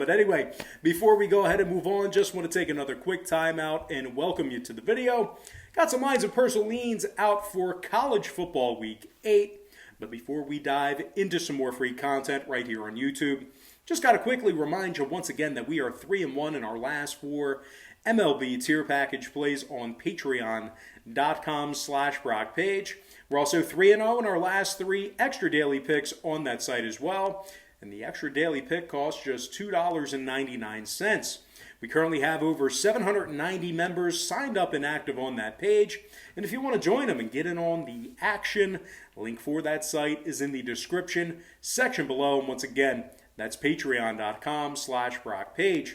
But anyway, before we go ahead and move on, just want to take another quick time out and welcome you to the video. Got some lines and personal leans out for college football week 8. But before we dive into some more free content right here on YouTube, just got to quickly remind you once again that we are 3-1 in our last 4 MLB tier package plays on patreon.com/BrockPage. We're also 3-0 in our last 3 extra daily picks on that site as well. And the extra daily pick costs just $2.99. We currently have over 790 members signed up and active on that page. And if you want to join them and get in on the action, link for that site is in the description section below. And once again, that's patreon.com/BrockPage.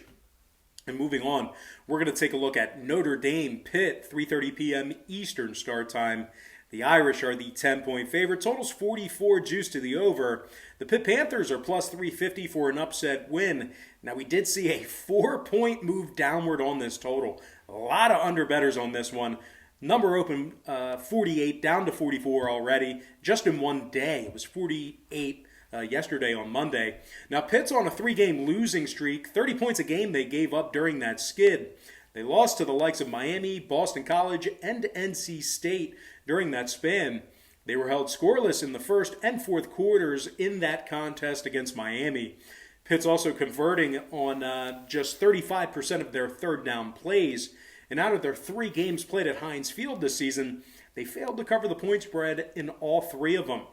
And moving on, we're going to take a look at Notre Dame, Pitt, 3:30 p.m. Eastern start time. The Irish are the 10-point favorite. Total's 44, juice to the over. The Pitt Panthers are plus 350 for an upset win. Now, we did see a 4-point move downward on this total. A lot of underbettors on this one. Number open 48 down to 44 already, just in one day. It was 48 yesterday on Monday. Now, Pitt's on a 3-game losing streak. 30 points a game they gave up during that skid. They lost to the likes of Miami, Boston College, and NC State during that span. They were held scoreless in the first and fourth quarters in that contest against Miami. Pitt's also converting on just 35% of their third down plays. And out of their 3 games played at Heinz Field this season, they failed to cover the point spread in all 3 of them.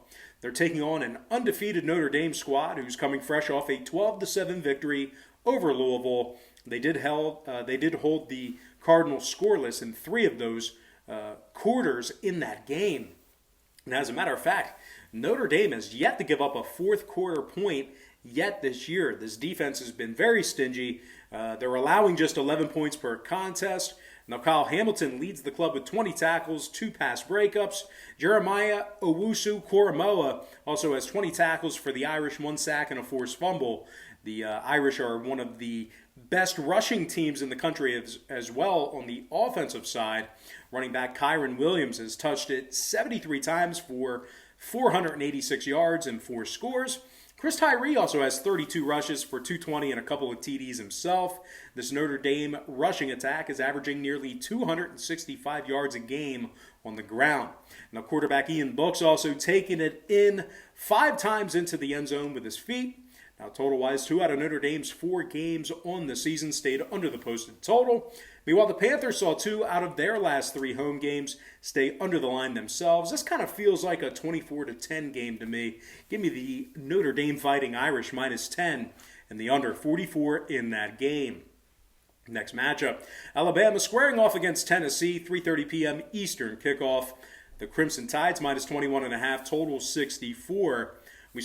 They're taking on an undefeated Notre Dame squad who's coming fresh off a 12-7 victory over Louisville. They did hold the Cardinals scoreless in 3 of those quarters in that game. And as a matter of fact, Notre Dame has yet to give up a fourth quarter point yet this year. This defense has been very stingy. They're allowing just 11 points per contest. Now, Kyle Hamilton leads the club with 20 tackles, 2 pass breakups. Jeremiah Owusu-Koramoah also has 20 tackles for the Irish, 1 sack and a forced fumble. The Irish are one of the best rushing teams in the country as well on the offensive side. Running back Kyron Williams has touched it 73 times for 486 yards and 4 scores. Chris Tyree also has 32 rushes for 220 and a couple of TDs himself. This Notre Dame rushing attack is averaging nearly 265 yards a game on the ground. Now, quarterback Ian Book's also taken it in 5 times into the end zone with his feet. Now, total-wise, 2 out of Notre Dame's 4 games on the season stayed under the posted total. Meanwhile, the Panthers saw 2 out of their last 3 home games stay under the line themselves. This kind of feels like a 24-10 game to me. Give me the Notre Dame Fighting Irish -10 and the under 44 in that game. Next matchup, Alabama squaring off against Tennessee, 3:30 p.m. Eastern kickoff. The Crimson Tide's -21.5, total 64.